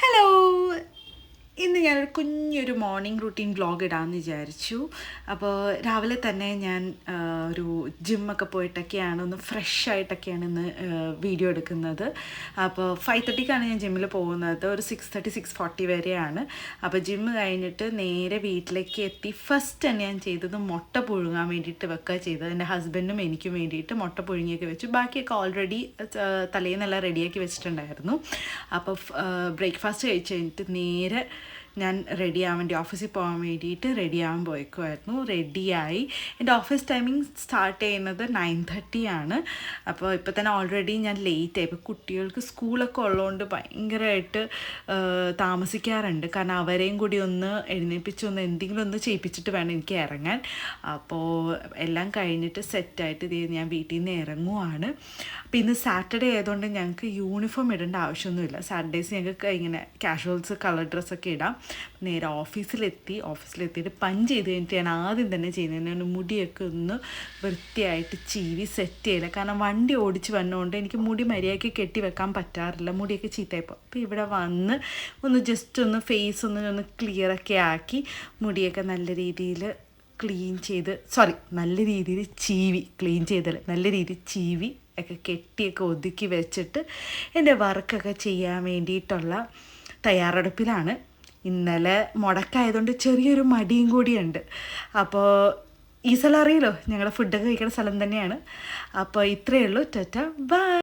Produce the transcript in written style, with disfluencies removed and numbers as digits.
Hello, ഇന്ന് ഞാനൊരു കുഞ്ഞൊരു മോർണിംഗ് റൂട്ടീൻ വ്ളോഗ് ഇടാമെന്ന് വിചാരിച്ചു. അപ്പോൾ രാവിലെ തന്നെ ഞാൻ ഒരു ജിമ്മൊക്കെ പോയിട്ടൊക്കെയാണ് ഒന്ന് ഫ്രഷ് ആയിട്ടൊക്കെയാണ് ഇന്ന് വീഡിയോ എടുക്കുന്നത്. അപ്പോൾ 5:30ക്കാണ് ഞാൻ ജിമ്മിൽ പോകുന്നത്. ഒരു 6:30 6:40 വരെയാണ്. അപ്പോൾ ജിമ്മ് കഴിഞ്ഞിട്ട് നേരെ വീട്ടിലേക്ക് എത്തി. ഫസ്റ്റ് തന്നെ ഞാൻ ചെയ്തത് മുട്ട പുഴുങ്ങാൻ വേണ്ടിയിട്ട് വെക്കുക ചെയ്തത്. എൻ്റെ ഹസ്ബൻഡും എനിക്കും വേണ്ടിയിട്ട് മുട്ട പുഴുങ്ങിയൊക്കെ വെച്ചു. ബാക്കിയൊക്കെ ഓൾറെഡി തലേന്നെല്ലാം റെഡിയാക്കി വെച്ചിട്ടുണ്ടായിരുന്നു. അപ്പോൾ ബ്രേക്ക്ഫാസ്റ്റ് കഴിച്ച് കഴിഞ്ഞിട്ട് നേരെ ഞാൻ റെഡിയാവാൻ വേണ്ടി ഓഫീസിൽ പോകാൻ വേണ്ടിയിട്ട് റെഡിയാവാൻ പോയിക്കുമായിരുന്നു. റെഡിയായി. എൻ്റെ ഓഫീസ് ടൈമിംഗ് സ്റ്റാർട്ട് ചെയ്യുന്നത് 9:30 ആണ്. അപ്പോൾ ഇപ്പോൾ തന്നെ ഓൾറെഡി ഞാൻ ലേറ്റായി. ഇപ്പോൾ കുട്ടികൾക്ക് സ്കൂളൊക്കെ ഉള്ളതുകൊണ്ട് ഭയങ്കരമായിട്ട് താമസിക്കാറുണ്ട്. കാരണം അവരെയും കൂടി ഒന്ന് എഴുന്നേൽപ്പിച്ചൊന്ന് എന്തെങ്കിലും ഒന്ന് ചെയ്യിപ്പിച്ചിട്ട് വേണം എനിക്ക് ഇറങ്ങാൻ. അപ്പോൾ എല്ലാം കഴിഞ്ഞിട്ട് സെറ്റായിട്ട് ഞാൻ വീട്ടിൽ നിന്ന് ഇറങ്ങുവാണ്. അപ്പോൾ ഇന്ന് സാറ്റർഡേ ആയതുകൊണ്ട് ഞങ്ങൾക്ക് യൂണിഫോം ഇടേണ്ട ആവശ്യമൊന്നുമില്ല. സാറ്റർഡേയ്സ് ഞങ്ങൾക്ക് ഇങ്ങനെ കാഷ്വൽസ് കളർ ഡ്രസ്സൊക്കെ ഇടാം. നേരെ ഓഫീസിലെത്തിയിട്ട് പഞ്ച് ചെയ്ത് കഴിഞ്ഞിട്ട് ഞാൻ ആദ്യം തന്നെ ചെയ്യുന്നതിന് മുടിയൊക്കെ ഒന്ന് വൃത്തിയായിട്ട് ചീവി സെറ്റ് ചെയ്യില്ല. കാരണം വണ്ടി ഓടിച്ച് വന്നുകൊണ്ട് എനിക്ക് മുടി മര്യാദയ്ക്ക് കെട്ടി വെക്കാൻ പറ്റാറില്ല. മുടിയൊക്കെ ചീത്തയായിപ്പോൾ അപ്പോൾ ഇവിടെ വന്ന് ഒന്ന് ജസ്റ്റ് ഒന്ന് ഫേസ് ഒന്ന് ക്ലിയറൊക്കെ ആക്കി മുടിയൊക്കെ നല്ല രീതിയിൽ നല്ല രീതിയിൽ ചീവി ഒക്കെ കെട്ടിയൊക്കെ ഒതുക്കി വെച്ചിട്ട് എൻ്റെ വർക്കൊക്കെ ചെയ്യാൻ വേണ്ടിയിട്ടുള്ള തയ്യാറെടുപ്പിലാണ്. ഇന്നലെ മുടക്കായതുകൊണ്ട് ചെറിയൊരു മടിയും കൂടിയുണ്ട്. അപ്പോൾ ഈ സ്ഥലം അറിയാലോ, ഞങ്ങളുടെ ഫുഡൊക്കെ കഴിക്കുന്ന സ്ഥലം തന്നെയാണ്. അപ്പോൾ ഇത്രയേ ഉള്ളൂ. ടാറ്റ ബൈ.